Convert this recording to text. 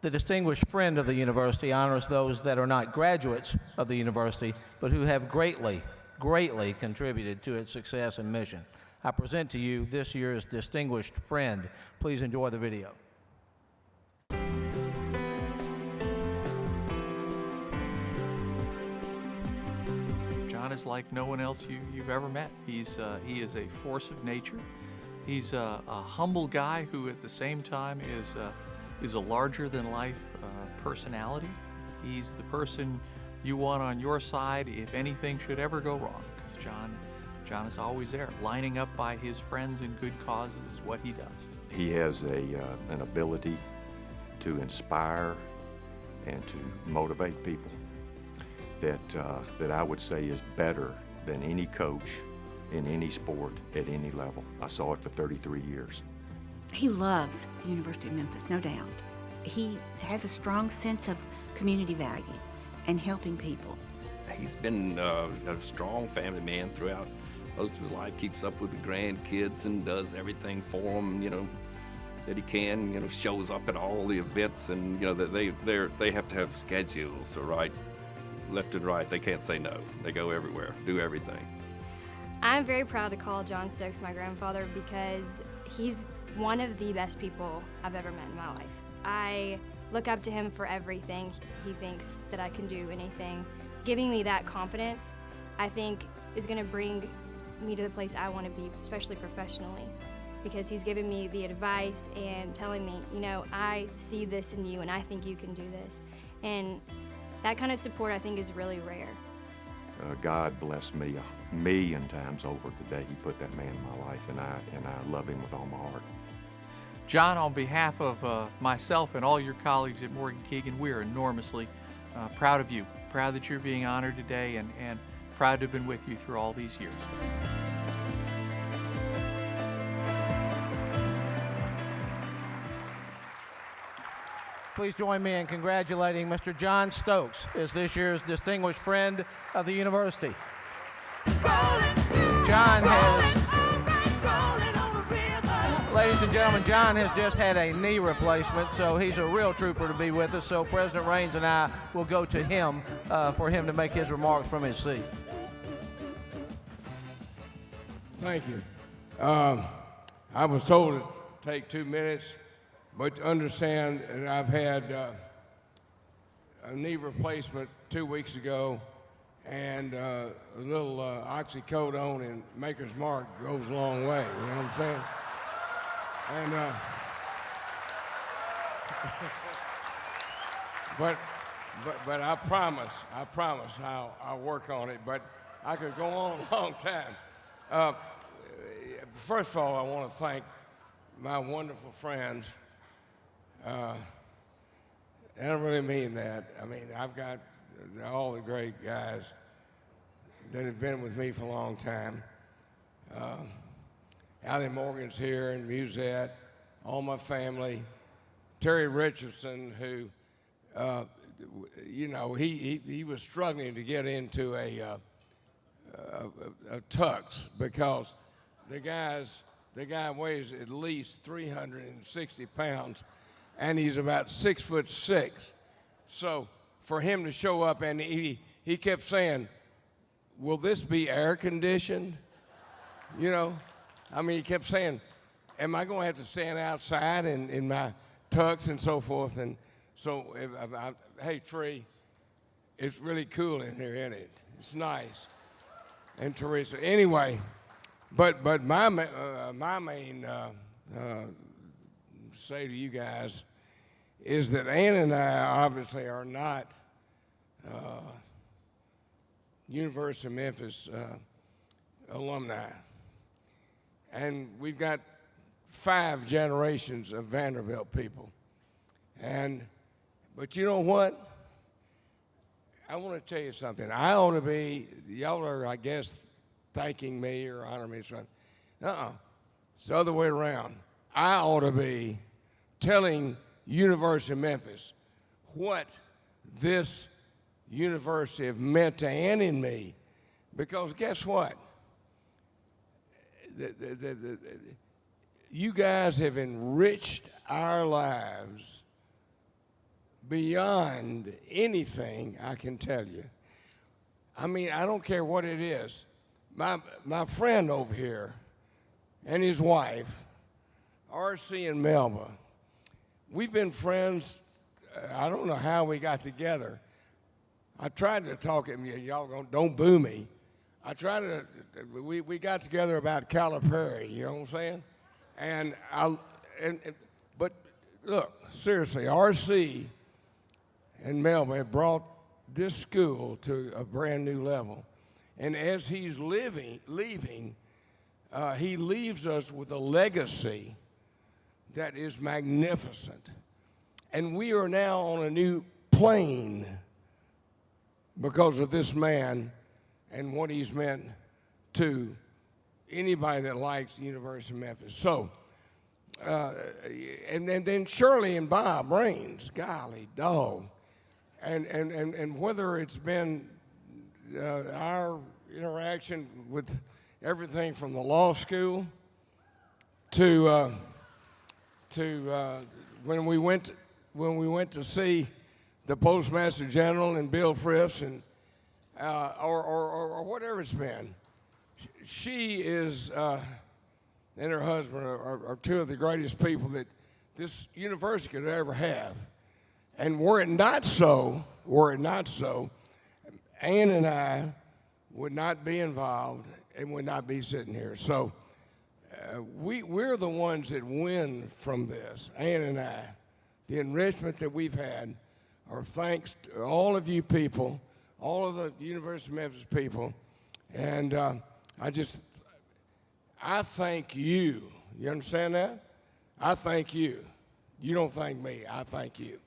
The distinguished friend of the university honors those that are not graduates of the university, but who have greatly contributed to its success and mission. I present to you this year's distinguished friend. Please enjoy the video. John is like no one else you've ever met. He is a force of nature. He's a humble guy who at the same time is a larger-than-life personality. He's the person you want on your side if anything should ever go wrong, because John is always there, lining up by his friends and good causes is what he does. He has an ability to inspire and to motivate people that I would say is better than any coach in any sport at any level. I saw it for 33 years. He loves the University of Memphis, no doubt. He has a strong sense of community value and helping people. He's been a strong family man throughout most of his life, keeps up with the grandkids and does everything for them, that he can, shows up at all the events, and, that they have to have schedules, so right, left and right, they can't say no. They go everywhere, do everything. I'm very proud to call John Stokes my grandfather because he's one of the best people I've ever met in my life. I look up to him for everything. He thinks that I can do anything. Giving me that confidence, I think, is going to bring me to the place I want to be, especially professionally, because he's giving me the advice and telling me, I see this in you and I think you can do this. And that kind of support, I think, is really rare. God bless me 1,000,000 times over the day he put that man in my life, and I love him with all my heart. John, on behalf of myself and all your colleagues at Morgan Keegan, we are enormously proud of you, proud that you're being honored today, and proud to have been with you through all these years. Please join me in congratulating Mr. John Stokes as this year's distinguished friend of the university. Ladies and gentlemen, John has just had a knee replacement, so he's a real trooper to be with us. So President Raines and I will go to him for him to make his remarks from his seat. Thank you. I was told to take 2 minutes, but to understand that I've had a knee replacement 2 weeks ago, and a little oxycodone and Maker's Mark goes a long way, you know what I'm saying? And but I promise I'll work on it, but I could go on a long time. First of all, I want to thank my wonderful friends. I don't really mean that. I mean, I've got all the great guys that have been with me for a long time. Allie Morgan's here, and Musette, all my family. Terry Richardson, who, he was struggling to get into a tux because the guy weighs at least 360 pounds, and he's about 6'6". So for him to show up, and he kept saying, "Will this be air conditioned?" He kept saying, "Am I going to have to stand outside in my tux and so forth?" And so, hey, Tree, it's really cool in here, isn't it? It's nice. And Teresa, anyway, but my main say to you guys is that Ann and I obviously are not University of Memphis alumni. And we've got 5 generations of Vanderbilt people. But you know what? I want to tell you something. I ought to be, y'all are, I guess, thanking me or honoring me or something. It's the other way around. I ought to be telling University of Memphis what this university have meant to Ann and me. Because guess what? You guys have enriched our lives beyond anything I can tell you. I mean, I don't care what it is. My friend over here and his wife, R.C. and Melba, we've been friends. I don't know how we got together. I tried to talk him. Y'all don't boo me. I tried to. We got together about Calipari. You know what I'm saying? But look, seriously, R.C. and Melba have brought this school to a brand new level. And as he's leaving, he leaves us with a legacy that is magnificent. And we are now on a new plane because of this man and what he's meant to anybody that likes the University of Memphis. So, and then Shirley and Bob Raines, golly dog. And whether it's been our interaction with everything from the law school to when we went to see the Postmaster General and Bill Frist and or whatever it's been, she is and her husband are two of the greatest people that this university could ever have. And were it not so, Ann and I would not be involved and would not be sitting here. So we're the ones that win from this, Ann and I. The enrichment that we've had are thanks to all of you people, all of the University of Memphis people. And I thank you. You understand that? I thank you. You don't thank me. I thank you.